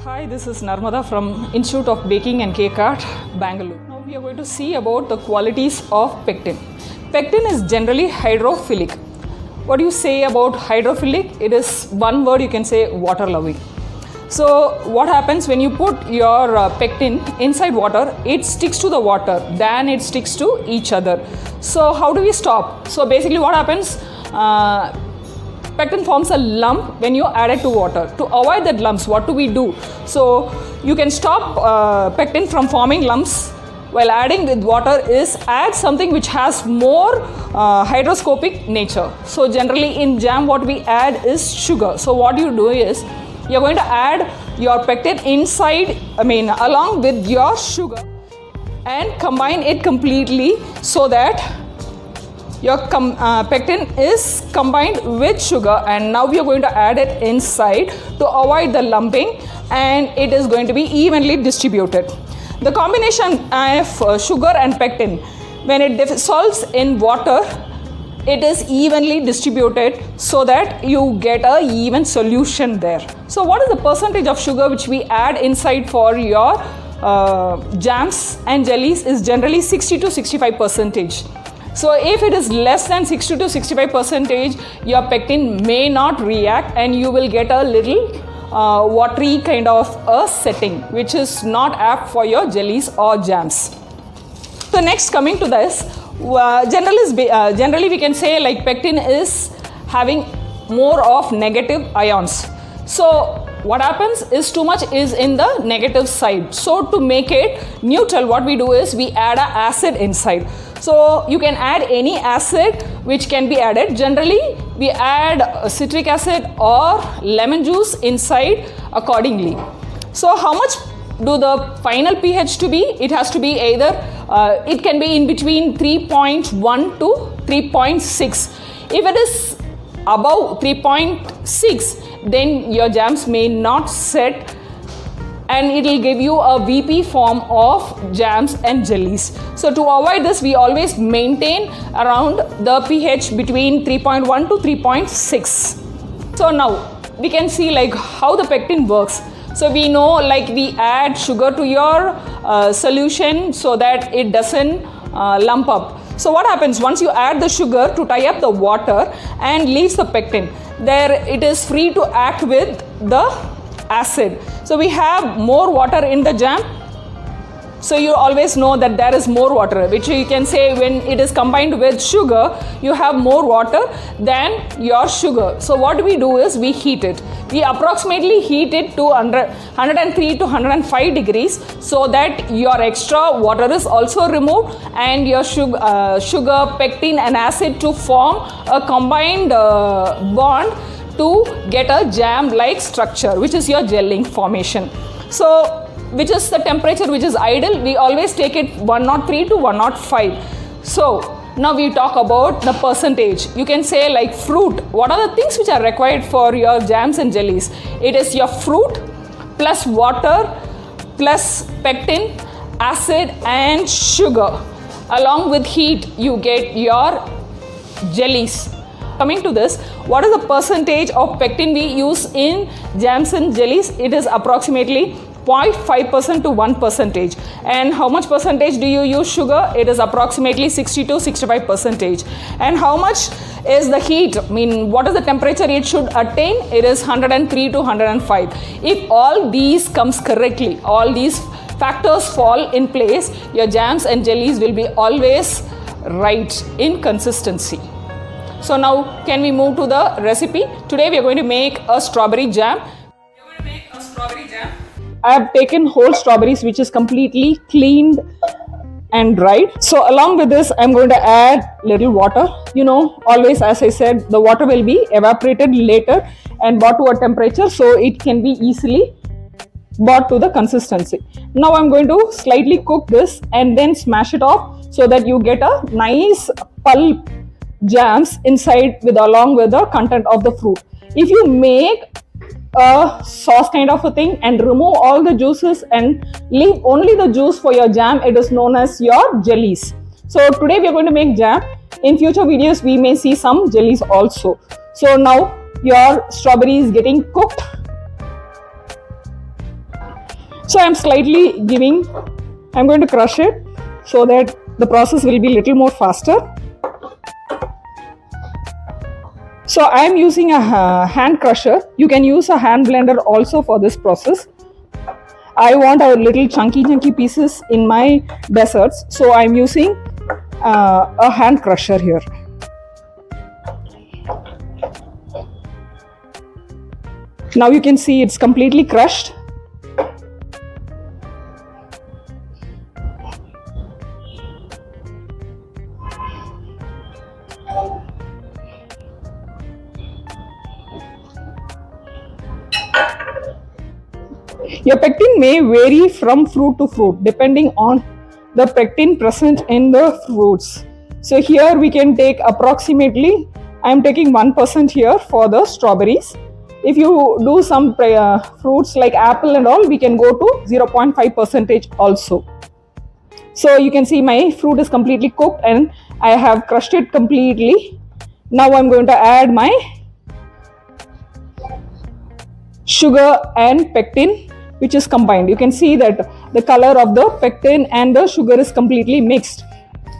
Hi, this is Narmada from Institute of Baking and Cake Art, Bangalore. Now we are going to see about the qualities of pectin. Pectin is generally hydrophilic. What do you say about hydrophilic? It is one word you can say water loving. So what happens when you put your pectin inside water, it sticks to the water, then it sticks to each other. So how do we stop? So basically what happens, pectin forms a lump when you add it to water. To avoid that lumps, what do we do? So you can stop pectin from forming lumps while adding with water is add something which has more hygroscopic nature. So generally in jam what we add is sugar. So what you do is you're going to add your pectin along with your sugar and combine it completely so that your pectin is combined with sugar, and now we are going to add it inside to avoid the lumping, and it is going to be evenly distributed. The combination of sugar and pectin, when it dissolves in water, it is evenly distributed so that you get a even solution there. So what is the percentage of sugar which we add inside for your jams and jellies is generally 60 to 65%. So if it is less than 60 to 65%, your pectin may not react and you will get a little watery kind of a setting, which is not apt for your jellies or jams. So next, coming to this, generally we can say like pectin is having more of negative ions. So what happens is too much is in the negative side. So to make it neutral, what we do is we add an acid inside. So you can add any acid which can be added. Generally we add citric acid or lemon juice inside accordingly. So how much do the final pH to be? It has to be either, it can be in between 3.1 to 3.6. If it is above 3.6, then your jams may not set and it will give you a VP form of jams and jellies. So to avoid this, we always maintain around the pH between 3.1 to 3.6. So now we can see like how the pectin works. So we know like we add sugar to your solution so that it doesn't lump up. So what happens once you add the sugar to tie up the water and leaves the pectin, there it is free to act with the acid. So we have more water in the jam. So you always know that there is more water, which you can say when it is combined with sugar, you have more water than your sugar. So what we do is we heat it. We approximately heat it to 103 to 105 degrees so that your extra water is also removed and your sugar, pectin and acid to form a combined bond to get a jam-like structure, which is your gelling formation. So which is the temperature which is ideal, we always take it 103 to 105. So now we talk about the percentage. You can say like fruit. What are the things which are required for your jams and jellies? It is your fruit plus water plus pectin, acid and sugar. Along with heat, you get your jellies. Coming to this, what is the percentage of pectin we use in jams and jellies? It is approximately 0.5% to 1%. And how much percentage do you use sugar? It is approximately 60 to 65%. And how much is the heat? What is the temperature it should attain? It is 103 to 105. If all these comes correctly, all these factors fall in place, your jams and jellies will be always right in consistency. So now can we move to the recipe? Today we are going to make a strawberry jam. I have taken whole strawberries which is completely cleaned and dried. So along with this I am going to add little water. Always, as I said, the water will be evaporated later and brought to a temperature so it can be easily brought to the consistency. Now I am going to slightly cook this and then smash it off so that you get a nice pulp jams inside along with the content of the fruit. If you make a sauce kind of a thing and remove all the juices and leave only the juice for your jam, it is known as your jellies. So today we are going to make jam. In future videos we may see some jellies also. So now your strawberry is getting cooked. So I'm going to crush it so that the process will be little more faster. So I am using a hand crusher. You can use a hand blender also for this process. I want a little chunky pieces in my desserts, so I am using a hand crusher here. Now you can see it's completely crushed. Your pectin may vary from fruit to fruit depending on the pectin present in the fruits. So here we can take approximately, I am taking 1% here for the strawberries. If you do some fruits like apple and all, we can go to 0.5% also. So you can see my fruit is completely cooked and I have crushed it completely. Now I'm going to add my sugar and pectin, which is combined. You can see that the color of the pectin and the sugar is completely mixed.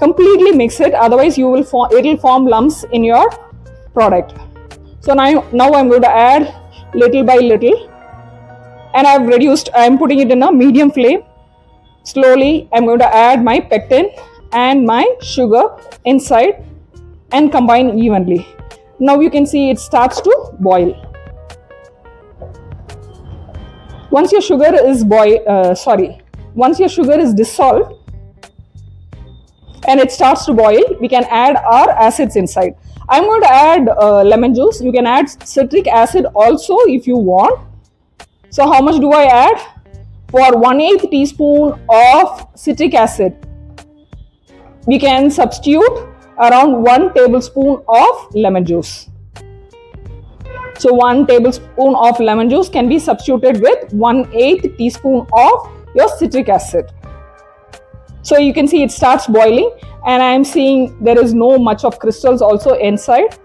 Completely mix it, otherwise it will form lumps in your product. So now I'm going to add little by little, and I'm putting it in a medium flame. Slowly I'm going to add my pectin and my sugar inside and combine evenly. Now you can see it starts to boil. Once your sugar is dissolved and it starts to boil, we can add our acids inside. I'm going to add lemon juice. You can add citric acid also if you want. So how much do I add? For 1/8 teaspoon of citric acid, we can substitute around 1 tablespoon of lemon juice. So 1 tablespoon of lemon juice can be substituted with 1/8 teaspoon of your citric acid. So you can see it starts boiling, and I am seeing there is no much of crystals also inside.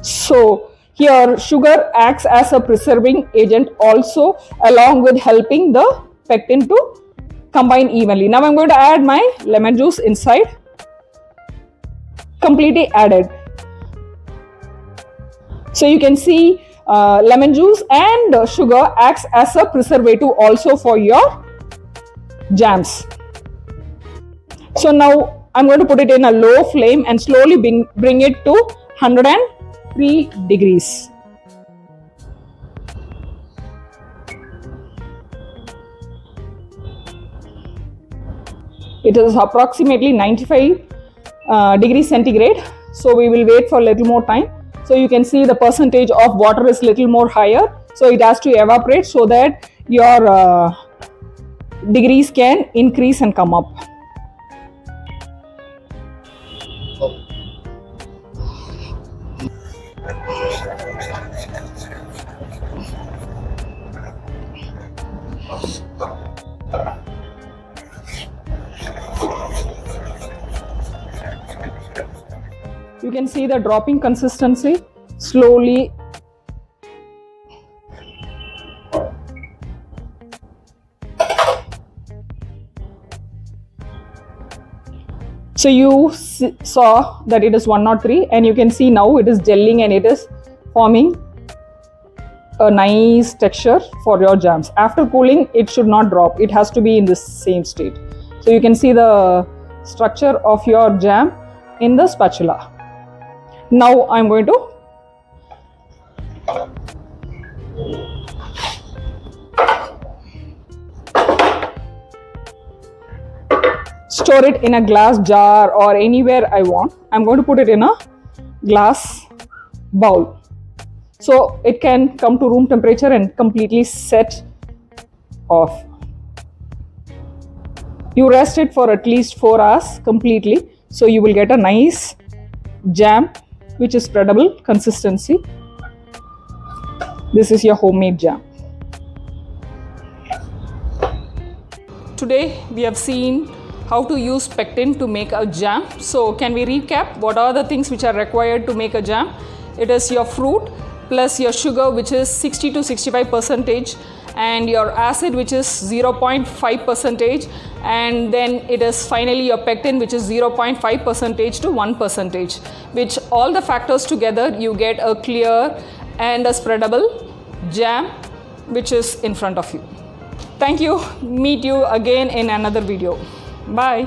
So here sugar acts as a preserving agent also, along with helping the pectin to combine evenly. Now I'm going to add my lemon juice inside. Completely added. So you can see lemon juice and sugar acts as a preservative also for your jams. So now I'm going to put it in a low flame and slowly bring it to 103 degrees. It is approximately 95 degrees centigrade. So we will wait for a little more time. So you can see the percentage of water is little more higher. So it has to evaporate so that your degrees can increase and come up. You can see the dropping consistency slowly. So you saw that it is 103, and you can see now it is gelling and it is forming a nice texture for your jams. After cooling, it should not drop. It has to be in this same state. So you can see the structure of your jam in the spatula. Now I'm going to store it in a glass jar or anywhere I want. I'm going to put it in a glass bowl, so it can come to room temperature and completely set off. You rest it for at least 4 hours completely, so you will get a nice jam which is spreadable consistency. This is your homemade jam. Today we have seen how to use pectin to make a jam. So can we recap what are the things which are required to make a jam? It is your fruit plus your sugar, which is 60 to 65%, and your acid, which is 0.5 percentage, and then it is finally your pectin, which is 0.5 percentage to 1 percentage, which all the factors together you get a clear and a spreadable jam which is in front of you. Thank you. Meet you again in another video. Bye.